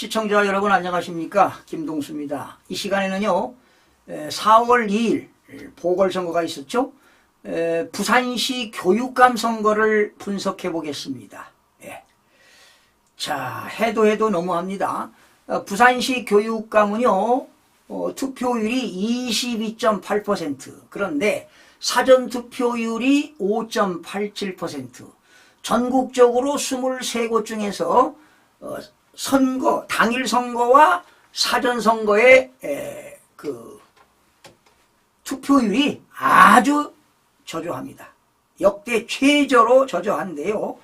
시청자 여러분 안녕하십니까? 김동수입니다. 이 시간에는요 4월 2일 보궐선거가 있었죠. 부산시 교육감 선거를 분석해 보겠습니다. 자, 해도 너무합니다. 부산시 교육감은요 투표율이 22.8%, 그런데 사전투표율이 5.87%, 전국적으로 23곳 중에서 선거, 당일 선거와 사전 선거의 투표율이 아주 저조합니다. 역대 최저로 저조한데요.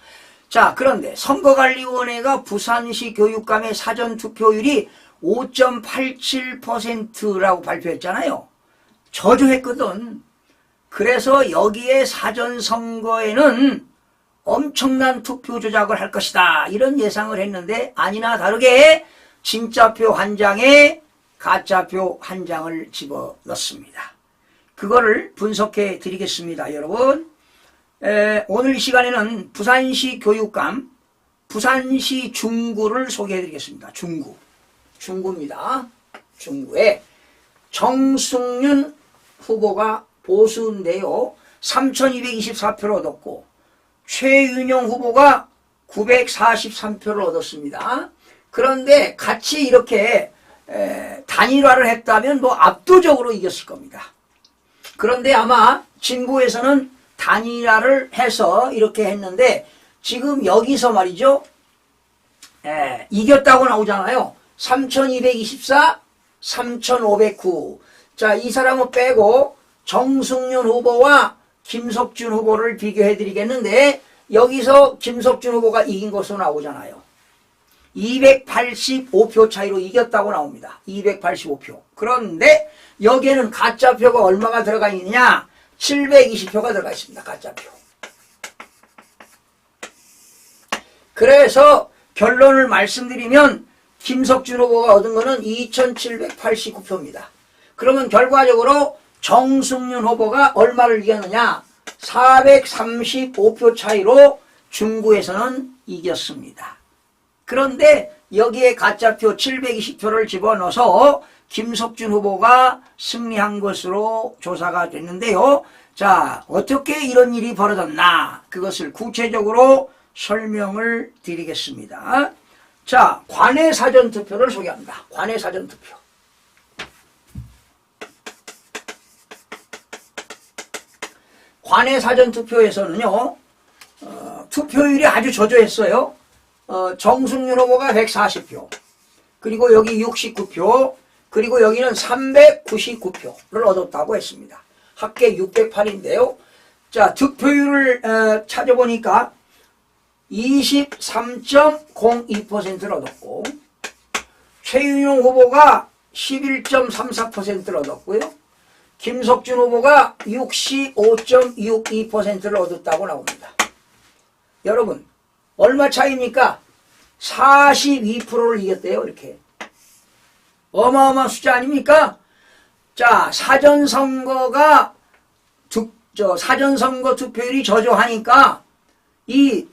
자, 그런데 선거관리위원회가 부산시 교육감의 사전 투표율이 5.87%라고 발표했잖아요. 저조했거든. 그래서 여기에 사전 선거에는 엄청난 투표 조작을 할 것이다, 이런 예상을 했는데 아니나 다르게 진짜표 한 장에 가짜표 한 장을 집어넣습니다. 그거를 분석해 드리겠습니다. 여러분, 오늘 이 시간에는 부산시 교육감 부산시 중구를 소개해 드리겠습니다. 중구입니다. 중구에 정승윤 후보가 보수인데요 3224표를 얻었고 최윤영 후보가 943표를 얻었습니다. 그런데 같이 이렇게 단일화를 했다면 뭐 압도적으로 이겼을 겁니다. 그런데 아마 진구에서는 단일화를 해서 이렇게 했는데 지금 여기서 말이죠, 이겼다고 나오잖아요. 3224, 3509. 자, 이 사람은 빼고 정승윤 후보와 김석준 후보를 비교해 드리겠는데 여기서 김석준 후보가 이긴 것으로 나오잖아요. 285표 차이로 이겼다고 나옵니다. 285표. 그런데 여기에는 가짜표가 얼마가 들어가 있느냐? 720표가 들어가 있습니다. 가짜표. 그래서 결론을 말씀드리면 김석준 후보가 얻은 거는 2789표입니다. 그러면 결과적으로 정승윤 후보가 얼마를 이겼느냐? 435표 차이로 중구에서는 이겼습니다. 그런데 여기에 가짜표 720표를 집어넣어서 김석준 후보가 승리한 것으로 조사가 됐는데요. 자, 어떻게 이런 일이 벌어졌나? 그것을 구체적으로 설명을 드리겠습니다. 자, 관내 사전투표를 소개합니다. 관내 사전투표. 관내 사전투표에서는요 투표율이 아주 저조했어요. 정승윤 후보가 140표, 그리고 여기 69표, 그리고 여기는 399표를 얻었다고 했습니다. 합계 608인데요. 자, 득표율을 찾아보니까 23.02%를 얻었고 최윤용 후보가 11.34%를 얻었고요. 김석준 후보가 65.62%를 얻었다고 나옵니다. 여러분, 얼마 차이입니까? 42%를 이겼대요. 이렇게 어마어마한 숫자 아닙니까? 자, 사전선거 투표율이 저조하니까 이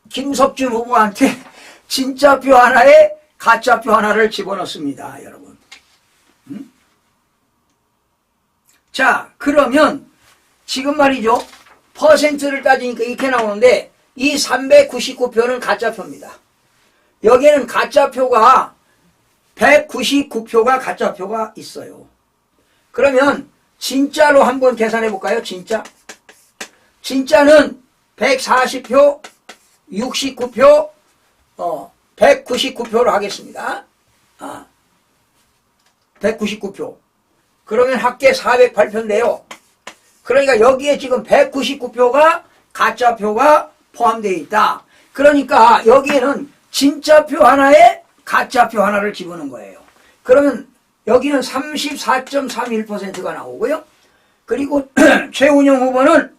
김석준 후보한테 진짜표 하나에 가짜표 하나를 집어넣습니다. 여러분. 자, 그러면 지금 말이죠, 퍼센트를 따지니까 이렇게 나오는데 이 399표는 가짜표입니다. 여기에는 가짜표가 199표가 가짜표가 있어요. 그러면 진짜로 한번 계산해 볼까요? 진짜는 140표, 69표, 199표로 하겠습니다. 199표. 그러면 합계 408표인데요. 그러니까 여기에 지금 199표가 가짜표가 포함되어 있다. 그러니까 여기에는 진짜표 하나에 가짜표 하나를 집어넣은 거예요. 그러면 여기는 34.31%가 나오고요. 그리고 최은영 후보는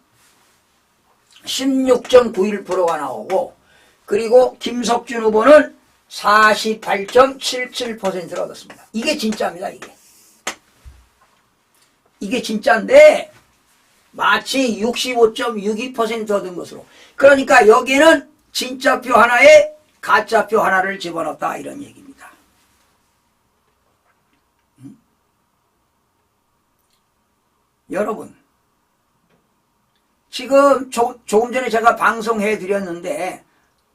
16.91%가 나오고, 그리고 김석준 후보는 48.77%를 얻었습니다. 이게 진짜입니다. 이게 진짜인데 마치 65.62% 얻은 것으로. 그러니까 여기는 진짜표 하나에 가짜표 하나를 집어넣었다 이런 얘기입니다. 여러분 지금 조금 전에 제가 방송해 드렸는데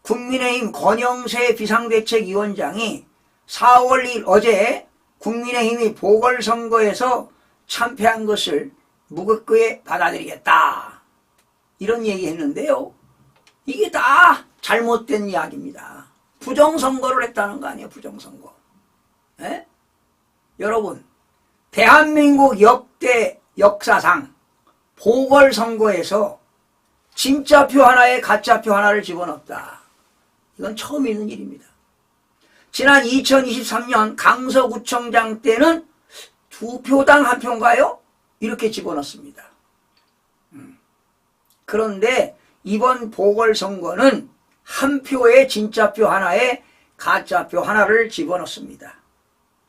국민의힘 권영세 비상대책위원장이 4월 1일 어제 국민의힘이 보궐선거에서 참패한 것을 무겁게 받아들이겠다 이런 얘기했는데요. 이게 다 잘못된 이야기입니다. 부정선거를 했다는 거 아니에요. 부정선거. 에? 여러분 대한민국 역대 역사상 보궐선거에서 진짜표 하나에 가짜표 하나를 집어넣었다. 이건 처음 있는 일입니다. 지난 2023년 강서구청장 때는 2표당 1표인가요? 이렇게 집어넣습니다. 그런데 이번 보궐선거는 한 표에 진짜표 하나에 가짜표 하나를 집어넣습니다.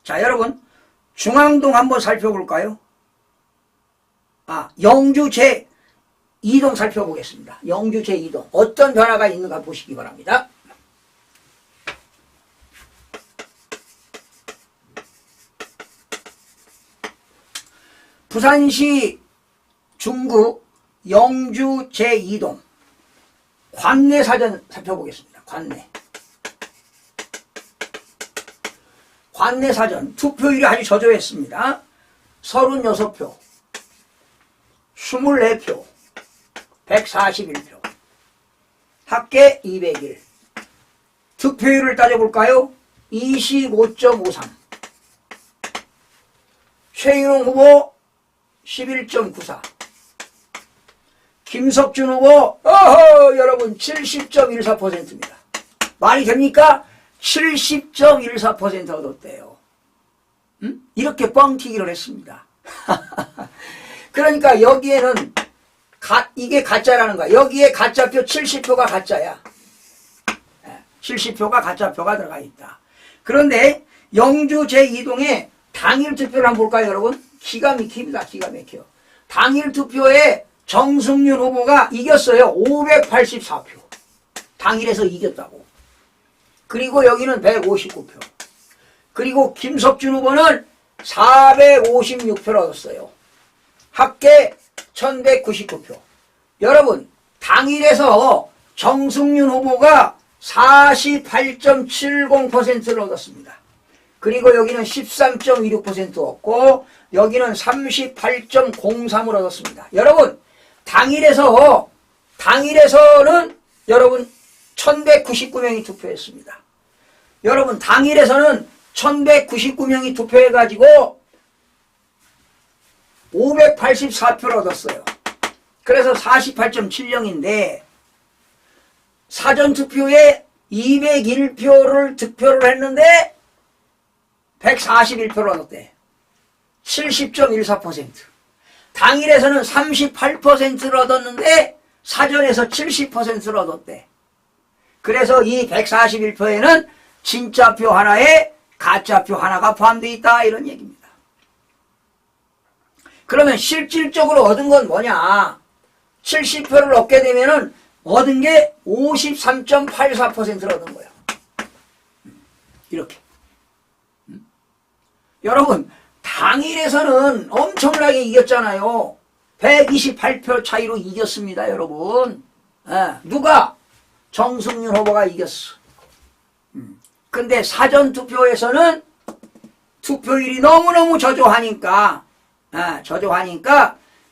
자, 여러분 중앙동 한번 살펴볼까요? 영주 제2동 살펴보겠습니다. 영주 제2동 어떤 변화가 있는가 보시기 바랍니다. 부산시 중구 영주 제2동 관내 사전 살펴보겠습니다. 관내 사전 투표율이 아주 저조했습니다. 36표 24표 141표 합계 201 득표율을 따져볼까요? 25.53 최인홍 후보 11.94 김석준 후보 여러분 70.14%입니다. 말이 됩니까? 70.14% 얻었대요. 이렇게 뻥튀기를 했습니다. 그러니까 여기에는 이게 가짜라는 거야. 여기에 가짜표 70표가 가짜야. 70표가 가짜표가 들어가 있다. 그런데 영주 제2동에 당일 투표를 한번 볼까요, 여러분? 기가 막힙니다. 기가 막혀. 당일 투표에 정승윤 후보가 이겼어요. 584표. 당일에서 이겼다고. 그리고 여기는 159표. 그리고 김석준 후보는 456표를 얻었어요. 합계 1199표. 여러분 당일에서 정승윤 후보가 48.70%를 얻었습니다. 그리고 여기는 13.26% 얻고 여기는 38.03을 얻었습니다. 여러분 당일에서는 여러분 1199명이 투표했습니다. 여러분 당일에서는 1199명이 투표해가지고 584표를 얻었어요. 그래서 48.70인데 사전투표에 201표를 득표를 했는데 141표를 얻었대. 70.14%. 당일에서는 38%를 얻었는데 사전에서 70%를 얻었대. 그래서 이 141표에는 진짜표 하나에 가짜표 하나가 포함되어 있다 이런 얘기입니다. 그러면 실질적으로 얻은 건 뭐냐? 70표를 얻게 되면은 얻은 게 53.84%를 얻은 거야. 이렇게. 여러분 당일에서는 엄청나게 이겼잖아요. 128표 차이로 이겼습니다, 여러분. 누가? 정승윤 후보가 이겼어. 근데 사전투표에서는 투표율이 너무너무 저조하니까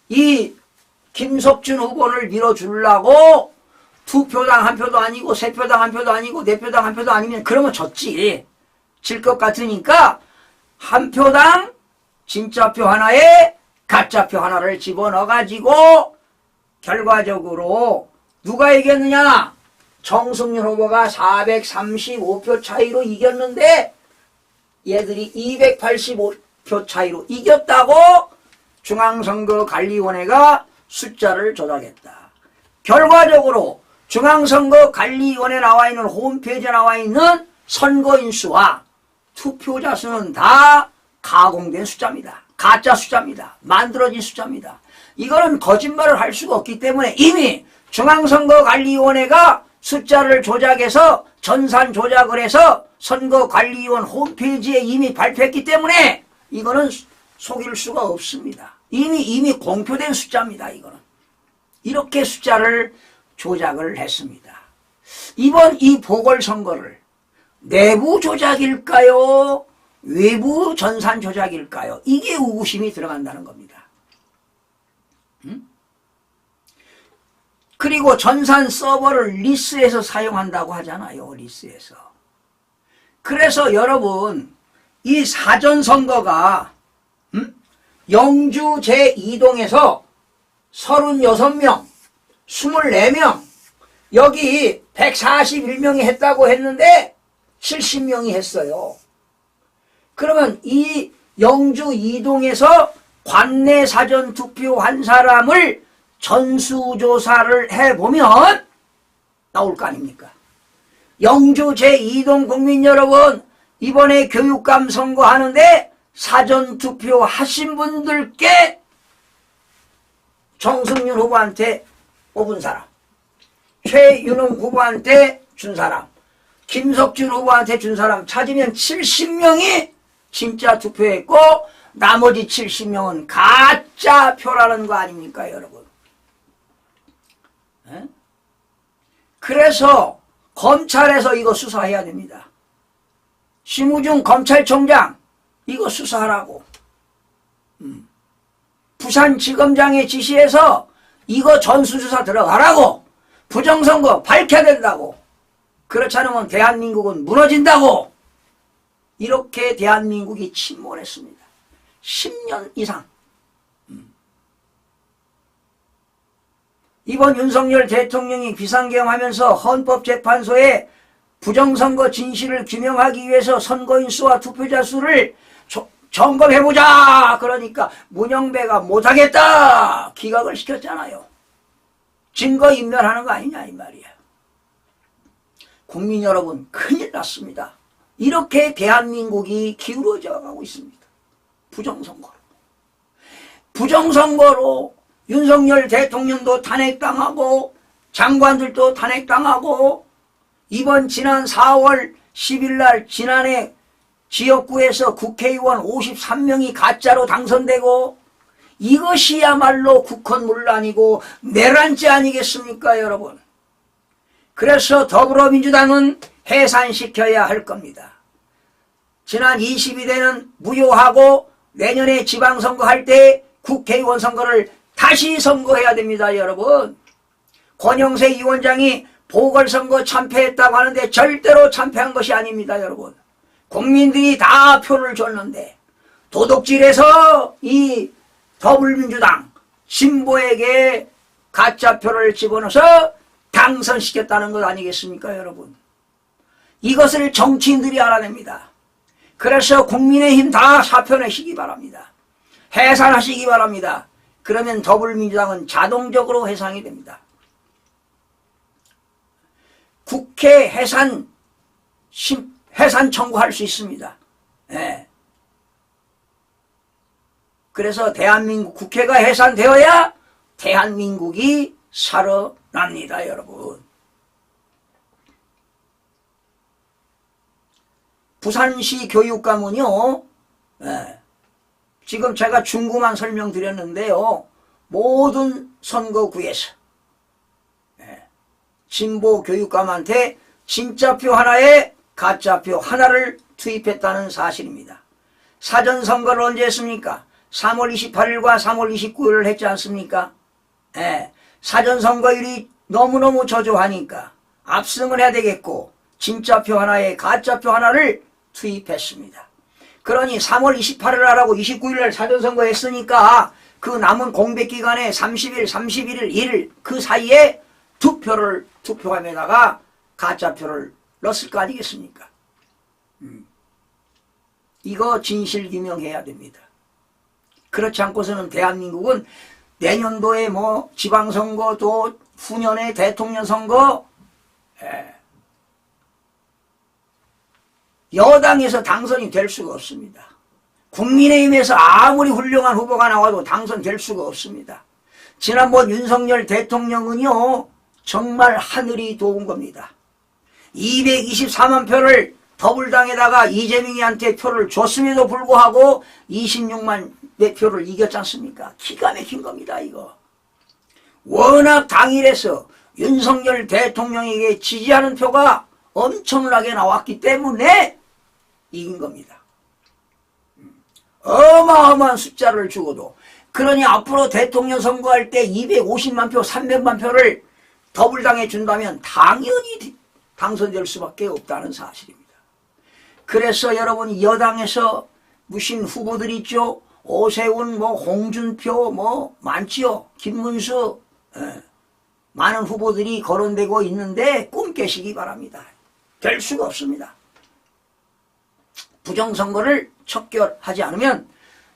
이 김석준 후보를 밀어주려고 2표당 1표도 아니고 3표당 1표도 아니고 4표당 1표도 아니면 그러면 졌지. 질 것 같으니까 1표당 진짜표 하나에 가짜표 하나를 집어넣어가지고 결과적으로 누가 이겼느냐? 정승윤 후보가 435표 차이로 이겼는데 얘들이 285표 차이로 이겼다고 중앙선거관리위원회가 숫자를 조작했다. 결과적으로 중앙선거관리위원회에 나와 있는 홈페이지에 나와 있는 선거인 수와 투표자 수는 다 가공된 숫자입니다. 가짜 숫자입니다. 만들어진 숫자입니다. 이거는 거짓말을 할 수가 없기 때문에 이미 중앙선거관리위원회가 숫자를 조작해서 전산 조작을 해서 선거관리위원 홈페이지에 이미 발표했기 때문에 이거는 속일 수가 없습니다. 이미 공표된 숫자입니다. 이거는. 이렇게 숫자를 조작을 했습니다. 이번 이 보궐선거를 내부 조작일까요? 외부 전산 조작일까요? 이게 의구심이 들어간다는 겁니다. 그리고 전산 서버를 리스에서 사용한다고 하잖아요. 리스에서. 그래서 여러분 이 사전선거가 영주 제2동에서 36명, 24명, 여기 141명이 했다고 했는데 70명이 했어요. 그러면 이 영주 2동에서 관내 사전 투표한 사람을 전수조사를 해보면 나올 거 아닙니까? 영주 제2동 국민 여러분, 이번에 교육감 선거하는데 사전투표 하신 분들께 정승윤 후보한테 뽑은 사람, 최윤웅 후보한테 준 사람, 김석준 후보한테 준 사람 찾으면 70명이 진짜 투표했고 나머지 70명은 가짜 표라는 거 아닙니까, 여러분? 에? 그래서 검찰에서 이거 수사해야 됩니다. 심우중 검찰총장 이거 수사하라고. 부산지검장의 지시에서 이거 전수조사 들어가라고. 부정선거 밝혀야 된다고. 그렇지 않으면 대한민국은 무너진다고. 이렇게 대한민국이 침몰했습니다. 10년 이상. 이번 윤석열 대통령이 비상계엄하면서 헌법재판소에 부정선거 진실을 규명하기 위해서 선거인 수와 투표자 수를 점검해보자. 그러니까 문영배가 못하겠다. 기각을 시켰잖아요. 증거인멸하는 거 아니냐 이 말이야. 국민 여러분 큰일 났습니다. 이렇게 대한민국이 기울어져 가고 있습니다. 부정선거로. 부정선거로 윤석열 대통령도 탄핵당하고 장관들도 탄핵당하고 이번 지난 4월 10일 날 지난해 지역구에서 국회의원 53명이 가짜로 당선되고 이것이야말로 국헌문란이고 내란죄 아니겠습니까 여러분. 그래서 더불어민주당은 해산시켜야 할 겁니다. 지난 22대는 무효하고 내년에 지방선거 할 때 국회의원 선거를 다시 선거해야 됩니다 여러분. 권영세 위원장이 보궐선거 참패했다고 하는데 절대로 참패한 것이 아닙니다 여러분. 국민들이 다 표를 줬는데 도둑질해서 이 더불어민주당 진보에게 가짜표를 집어넣어서 당선시켰다는 것 아니겠습니까 여러분. 이것을 정치인들이 알아냅니다. 그래서 국민의힘 다 사표내시기 바랍니다. 해산하시기 바랍니다. 그러면 더불어민주당은 자동적으로 해산이 됩니다. 국회 해산 청구할 수 있습니다. 네. 그래서 대한민국 국회가 해산되어야 대한민국이 살아납니다 여러분. 부산시 교육감은요, 네. 지금 제가 중구만 설명드렸는데요. 모든 선거구에서 진보 교육감한테 진짜표 하나에 가짜표 하나를 투입했다는 사실입니다. 사전선거를 언제 했습니까? 3월 28일과 3월 29일을 했지 않습니까? 사전선거율이 너무너무 저조하니까 압승을 해야 되겠고 진짜표 하나에 가짜표 하나를 투입했습니다. 그러니 3월 28일 하라고 29일날 사전선거 했으니까 그 남은 공백기간에 30일, 31일, 1일 그 사이에 투표함에다가 가짜표를 넣었을 거 아니겠습니까? 이거 진실규명해야 됩니다. 그렇지 않고서는 대한민국은 내년도에 뭐 지방선거 또 후년에 대통령 선거 여당에서 당선이 될 수가 없습니다. 국민의힘에서 아무리 훌륭한 후보가 나와도 당선될 수가 없습니다. 지난번 윤석열 대통령은요 정말 하늘이 도운 겁니다. 224만 표를 더불당에다가 이재명이한테 표를 줬음에도 불구하고 26만 내 표를 이겼지 않습니까? 기가 막힌 겁니다, 이거. 워낙 당일에서 윤석열 대통령에게 지지하는 표가 엄청나게 나왔기 때문에 이긴 겁니다. 어마어마한 숫자를 주고도. 그러니 앞으로 대통령 선거할 때 250만 표, 300만 표를 더불당에 준다면 당연히 당선될 수밖에 없다는 사실입니다. 그래서 여러분 여당에서 무슨 후보들 있죠? 오세훈, 홍준표, 많지요. 김문수, 많은 후보들이 거론되고 있는데 꿈 깨시기 바랍니다. 될 수가 없습니다. 부정선거를 척결하지 않으면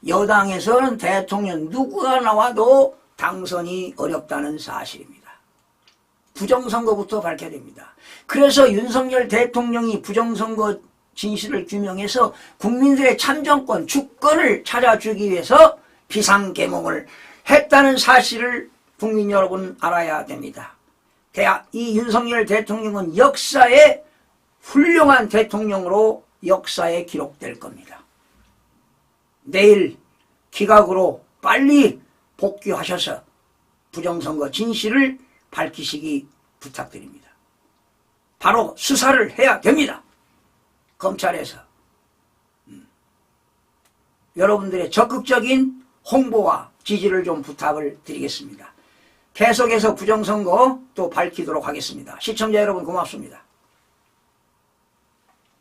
여당에서는 대통령 누구가 나와도 당선이 어렵다는 사실입니다. 부정선거부터 밝혀야 됩니다. 그래서 윤석열 대통령이 부정선거 진실을 규명해서 국민들의 참정권, 주권을 찾아주기 위해서 비상계몽을 했다는 사실을 국민 여러분 알아야 됩니다. 이 윤석열 대통령은 역사의 훌륭한 대통령으로 역사에 기록될 겁니다. 내일 기각으로 빨리 복귀하셔서 부정선거 진실을 밝히시기 부탁드립니다. 바로 수사를 해야 됩니다. 검찰에서. 여러분들의 적극적인 홍보와 지지를 좀 부탁을 드리겠습니다. 계속해서 부정선거 또 밝히도록 하겠습니다. 시청자 여러분 고맙습니다.